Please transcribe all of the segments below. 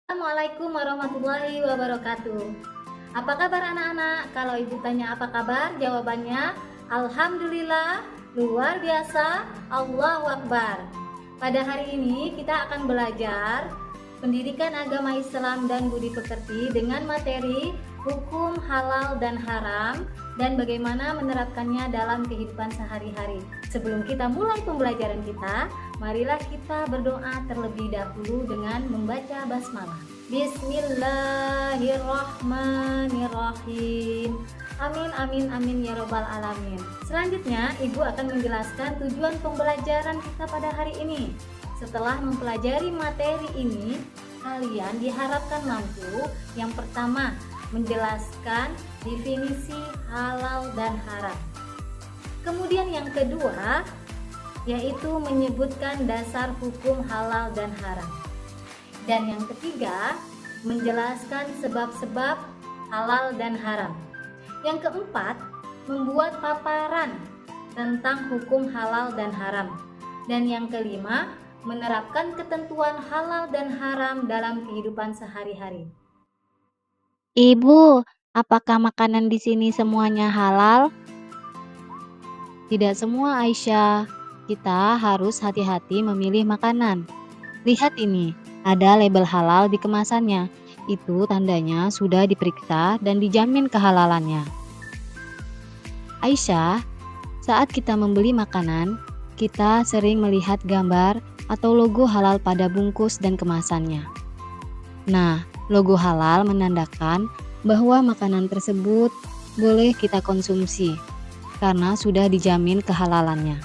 Assalamualaikum warahmatullahi wabarakatuh. Apa kabar anak-anak? Kalau ibu tanya apa kabar, jawabannya Alhamdulillah, luar biasa, Allahu Akbar. Pada hari ini kita akan belajar pendidikan agama Islam dan budi pekerti dengan materi hukum halal dan haram dan bagaimana menerapkannya dalam kehidupan sehari-hari. Sebelum kita mulai pembelajaran kita, marilah kita berdoa terlebih dahulu dengan membaca basmalah. Bismillahirrahmanirrahim. Amin amin amin ya robbal alamin. Selanjutnya ibu akan menjelaskan tujuan pembelajaran kita pada hari ini. Setelah mempelajari materi ini, kalian diharapkan mampu yang pertama menjelaskan definisi halal dan haram. Kemudian yang kedua yaitu menyebutkan dasar hukum halal dan haram. Dan yang ketiga menjelaskan sebab-sebab halal dan haram. Yang keempat membuat paparan tentang hukum halal dan haram. Dan yang kelima menerapkan ketentuan halal dan haram dalam kehidupan sehari-hari. Ibu, apakah makanan di sini semuanya halal? Tidak semua, Aisyah. Kita harus hati-hati memilih makanan. Lihat ini, ada label halal di kemasannya. Itu tandanya sudah diperiksa dan dijamin kehalalannya. Aisyah, saat kita membeli makanan, kita sering melihat gambar atau logo halal pada bungkus dan kemasannya. Nah, logo halal menandakan bahwa makanan tersebut boleh kita konsumsi karena sudah dijamin kehalalannya.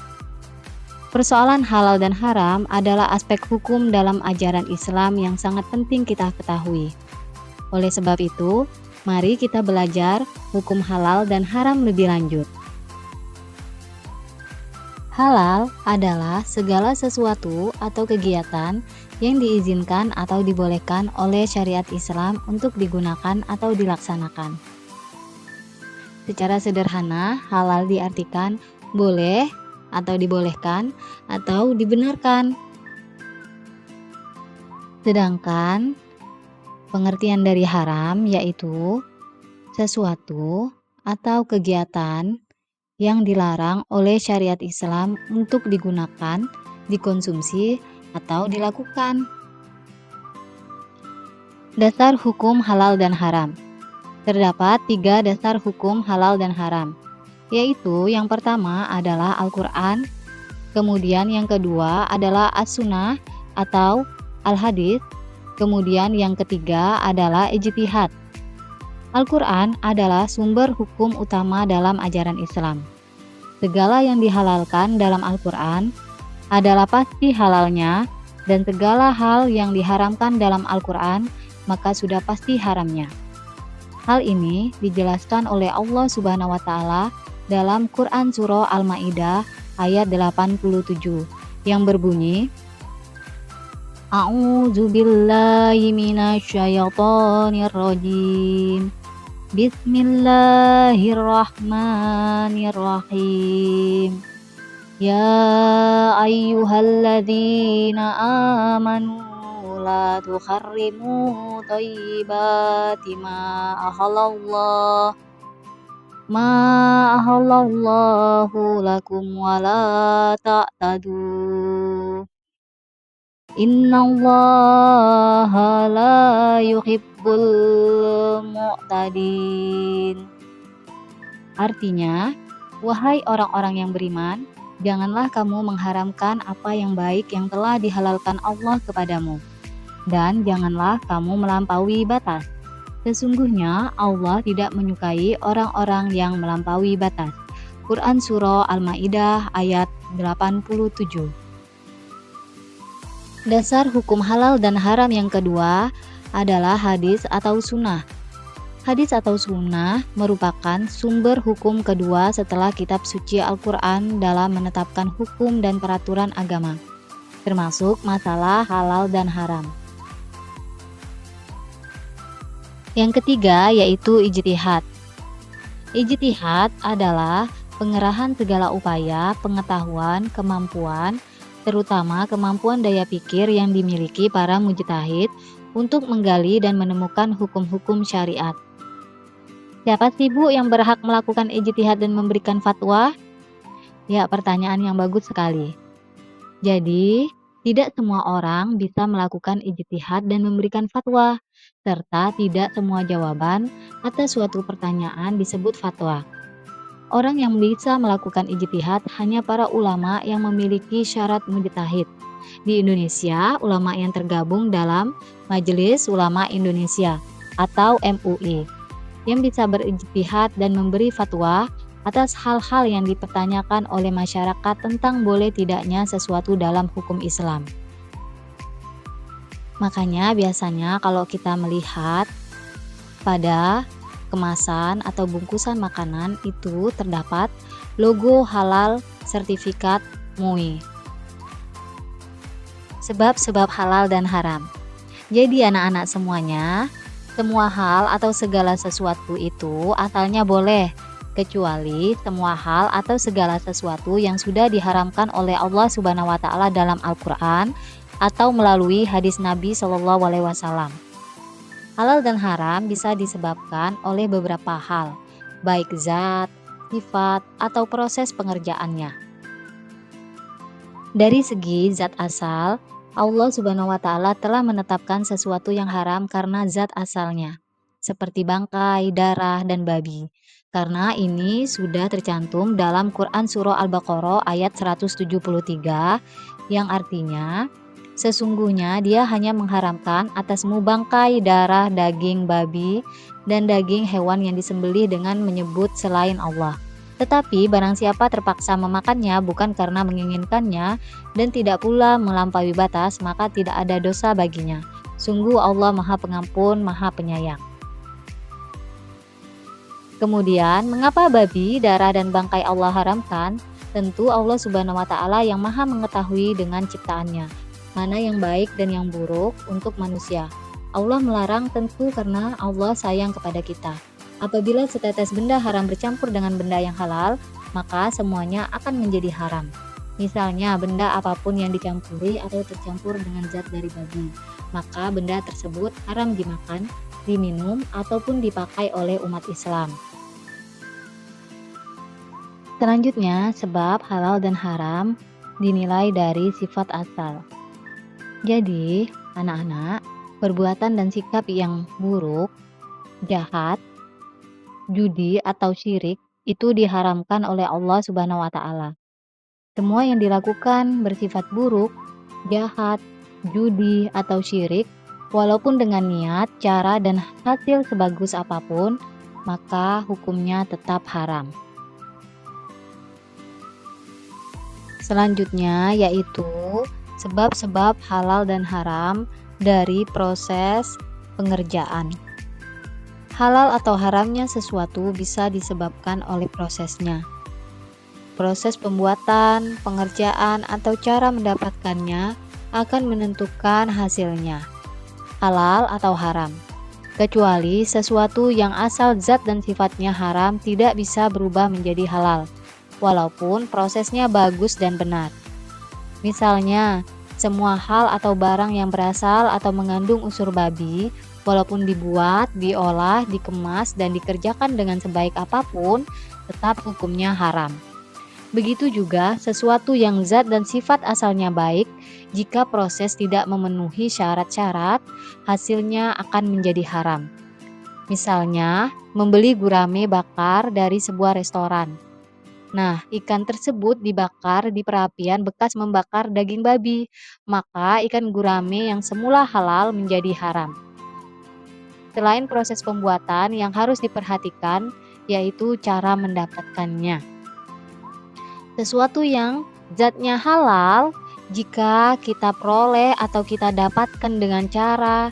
Persoalan halal dan haram adalah aspek hukum dalam ajaran Islam yang sangat penting kita ketahui. Oleh sebab itu, mari kita belajar hukum halal dan haram lebih lanjut. Halal adalah segala sesuatu atau kegiatan yang diizinkan atau dibolehkan oleh syariat Islam untuk digunakan atau dilaksanakan. Secara sederhana, halal diartikan boleh atau dibolehkan atau dibenarkan. Sedangkan pengertian dari haram yaitu sesuatu atau kegiatan yang dilarang oleh syariat Islam untuk digunakan, dikonsumsi, atau dilakukan. Dasar hukum halal dan haram. Terdapat 3 dasar hukum halal dan haram, yaitu yang pertama adalah Al-Quran, kemudian yang kedua adalah As-Sunnah atau Al-Hadis, kemudian yang ketiga adalah ijtihad. Al-Quran adalah sumber hukum utama dalam ajaran Islam. Segala yang dihalalkan dalam Al-Quran adalah pasti halalnya, dan segala hal yang diharamkan dalam Al-Quran maka sudah pasti haramnya. Hal ini dijelaskan oleh Allah Subhanahu wa Ta'ala dalam Quran Surah Al-Ma'idah ayat 87 yang berbunyi, A'udzu billahi minasyaitonir rajim. Bismillahirrahmanirrahim. Ya ayyuhalladzina amanu la tuharrimu thayyibati ma ahallallahu lakum wa la ta'tadu. Innallaha la yuhibbul mu'tadin. Artinya, wahai orang-orang yang beriman, janganlah kamu mengharamkan apa yang baik yang telah dihalalkan Allah kepadamu, dan janganlah kamu melampaui batas. Sesungguhnya Allah tidak menyukai orang-orang yang melampaui batas. Quran Surah Al-Ma'idah ayat 87. Dasar hukum halal dan haram yang kedua adalah hadis atau sunnah. Hadis atau sunnah merupakan sumber hukum kedua setelah kitab suci Al-Quran dalam menetapkan hukum dan peraturan agama, termasuk masalah halal dan haram. Yang ketiga yaitu ijtihad. Ijtihad adalah pengerahan segala upaya, pengetahuan, kemampuan, terutama kemampuan daya pikir yang dimiliki para mujtahid untuk menggali dan menemukan hukum-hukum syariat. Siapa sih Bu yang berhak melakukan ijtihad dan memberikan fatwa? Ya, pertanyaan yang bagus sekali. Jadi, tidak semua orang bisa melakukan ijtihad dan memberikan fatwa, serta tidak semua jawaban atas suatu pertanyaan disebut fatwa. Orang yang bisa melakukan ijtihad hanya para ulama yang memiliki syarat mujtahid. Di Indonesia, ulama yang tergabung dalam Majelis Ulama Indonesia atau MUI yang bisa berijtihad dan memberi fatwa atas hal-hal yang dipertanyakan oleh masyarakat tentang boleh tidaknya sesuatu dalam hukum Islam. Makanya biasanya kalau kita melihat pada kemasan atau bungkusan makanan itu terdapat logo halal sertifikat MUI. Sebab-sebab halal dan haram. Jadi anak-anak semuanya, semua hal atau segala sesuatu itu asalnya boleh, kecuali semua hal atau segala sesuatu yang sudah diharamkan oleh Allah Subhanahu wa taala dalam Al-Qur'an atau melalui hadis Nabi Shallallahu alaihi wasallam. Halal dan haram bisa disebabkan oleh beberapa hal, baik zat, sifat, atau proses pengerjaannya. Dari segi zat asal, Allah Subhanahu wa taala telah menetapkan sesuatu yang haram karena zat asalnya, seperti bangkai, darah, dan babi. Karena ini sudah tercantum dalam Quran Surah Al-Baqarah ayat 173 yang artinya, sesungguhnya dia hanya mengharamkan atasmu bangkai, darah, daging babi, dan daging hewan yang disembelih dengan menyebut selain Allah. Tetapi barang siapa terpaksa memakannya bukan karena menginginkannya dan tidak pula melampaui batas, maka tidak ada dosa baginya. Sungguh Allah Maha Pengampun, Maha Penyayang. Kemudian, mengapa babi, darah, dan bangkai Allah haramkan? Tentu Allah Subhanahu wa taala yang Maha mengetahui dengan ciptaannya, mana yang baik dan yang buruk untuk manusia. Allah melarang tentu karena Allah sayang kepada kita. Apabila setetes benda haram bercampur dengan benda yang halal, maka semuanya akan menjadi haram. Misalnya, benda apapun yang dicampuri atau tercampur dengan zat dari babi, maka benda tersebut haram dimakan, diminum, ataupun dipakai oleh umat Islam. Selanjutnya, sebab halal dan haram dinilai dari sifat asal. Jadi, anak-anak, perbuatan dan sikap yang buruk, jahat, judi atau syirik itu diharamkan oleh Allah Subhanahu wa taala. Semua yang dilakukan bersifat buruk, jahat, judi atau syirik, walaupun dengan niat, cara dan hasil sebagus apapun, maka hukumnya tetap haram. Selanjutnya yaitu sebab-sebab halal dan haram dari proses pengerjaan. Halal atau haramnya sesuatu bisa disebabkan oleh prosesnya. Proses pembuatan, pengerjaan, atau cara mendapatkannya akan menentukan hasilnya, halal atau haram. Kecuali sesuatu yang asal zat dan sifatnya haram tidak bisa berubah menjadi halal, walaupun prosesnya bagus dan benar. Misalnya, semua hal atau barang yang berasal atau mengandung unsur babi, walaupun dibuat, diolah, dikemas, dan dikerjakan dengan sebaik apapun, tetap hukumnya haram. Begitu juga sesuatu yang zat dan sifat asalnya baik, jika proses tidak memenuhi syarat-syarat, hasilnya akan menjadi haram. Misalnya, membeli gurame bakar dari sebuah restoran. Nah, ikan tersebut dibakar di perapian bekas membakar daging babi, maka ikan gurame yang semula halal menjadi haram. Selain proses pembuatan yang harus diperhatikan, yaitu cara mendapatkannya. Sesuatu yang zatnya halal, jika kita peroleh atau kita dapatkan dengan cara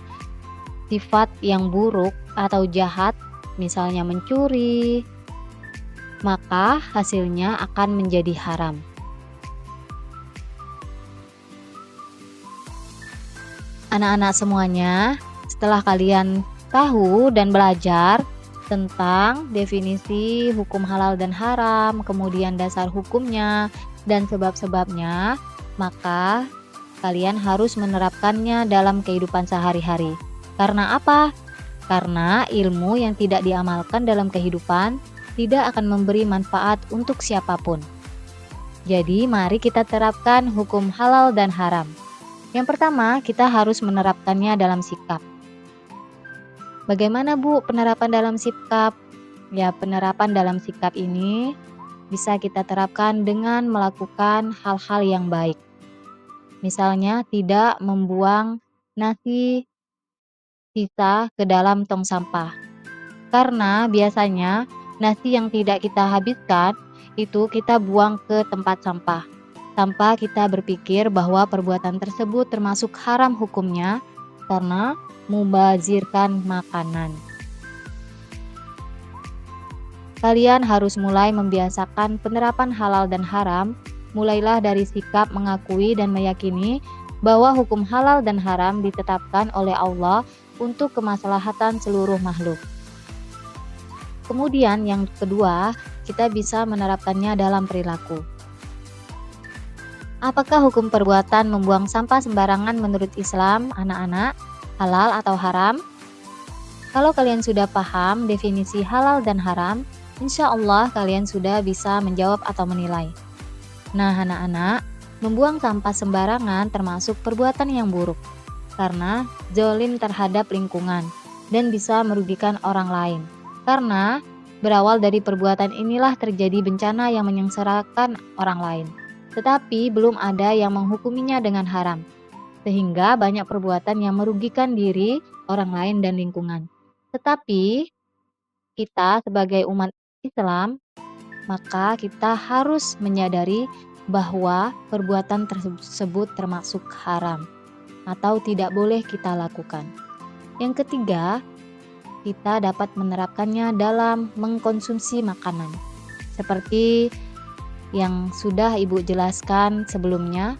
sifat yang buruk atau jahat, misalnya mencuri, maka hasilnya akan menjadi haram. Anak-anak semuanya, setelah kalian tahu dan belajar tentang definisi hukum halal dan haram, kemudian dasar hukumnya dan sebab-sebabnya, maka kalian harus menerapkannya dalam kehidupan sehari-hari. Karena apa? Karena ilmu yang tidak diamalkan dalam kehidupan tidak akan memberi manfaat untuk siapapun. Jadi mari kita terapkan hukum halal dan haram. Yang pertama, kita harus menerapkannya dalam sikap. Bagaimana Bu penerapan dalam sikap? Ya, penerapan dalam sikap ini bisa kita terapkan dengan melakukan hal-hal yang baik. Misalnya tidak membuang nasi sisa ke dalam tong sampah. Karena biasanya nasi yang tidak kita habiskan itu kita buang ke tempat sampah tanpa kita berpikir bahwa perbuatan tersebut termasuk haram hukumnya karena mubazirkan makanan. Kalian harus mulai membiasakan penerapan halal dan haram. Mulailah dari sikap mengakui dan meyakini bahwa hukum halal dan haram ditetapkan oleh Allah untuk kemaslahatan seluruh makhluk. Kemudian yang kedua, kita bisa menerapkannya dalam perilaku. Apakah hukum perbuatan membuang sampah sembarangan menurut Islam, anak-anak, halal atau haram? Kalau kalian sudah paham definisi halal dan haram, insya Allah kalian sudah bisa menjawab atau menilai. Nah anak-anak, membuang sampah sembarangan termasuk perbuatan yang buruk karena zalim terhadap lingkungan dan bisa merugikan orang lain. Karena berawal dari perbuatan inilah terjadi bencana yang menyengsarakan orang lain. Tetapi belum ada yang menghukuminya dengan haram. Sehingga banyak perbuatan yang merugikan diri, orang lain dan lingkungan. Tetapi kita sebagai umat Islam, maka kita harus menyadari bahwa perbuatan tersebut termasuk haram atau tidak boleh kita lakukan. Yang ketiga, kita dapat menerapkannya dalam mengkonsumsi makanan. Seperti yang sudah Ibu jelaskan sebelumnya,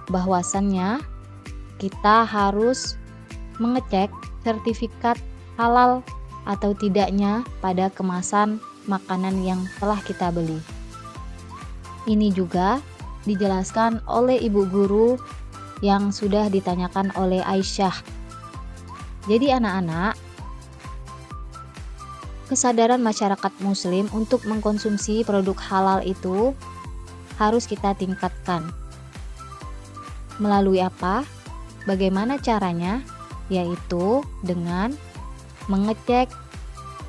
bahwasannya kita harus mengecek sertifikat halal atau tidaknya pada kemasan makanan yang telah kita beli. Ini juga dijelaskan oleh ibu guru yang sudah ditanyakan oleh Aisyah. Jadi anak-anak, kesadaran masyarakat muslim untuk mengkonsumsi produk halal itu harus kita tingkatkan. Melalui apa? Bagaimana caranya? Yaitu dengan mengecek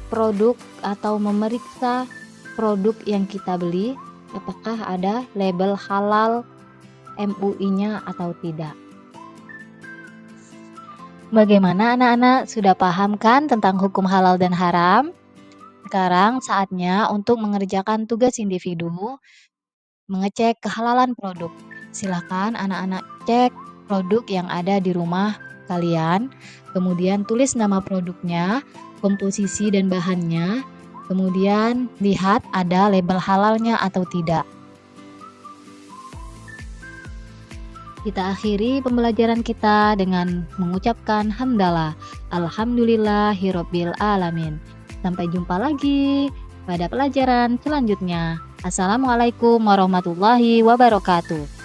produk atau memeriksa produk yang kita beli apakah ada label halal MUI-nya atau tidak. Bagaimana anak-anak, sudah paham kan tentang hukum halal dan haram? Sekarang saatnya untuk mengerjakan tugas individu, mengecek kehalalan produk. Silakan anak-anak cek produk yang ada di rumah kalian, kemudian tulis nama produknya, komposisi dan bahannya, kemudian lihat ada label halalnya atau tidak. Kita akhiri pembelajaran kita dengan mengucapkan hamdalah, alhamdulillahirabbil alamin. Sampai jumpa lagi pada pelajaran selanjutnya. Assalamualaikum warahmatullahi wabarakatuh.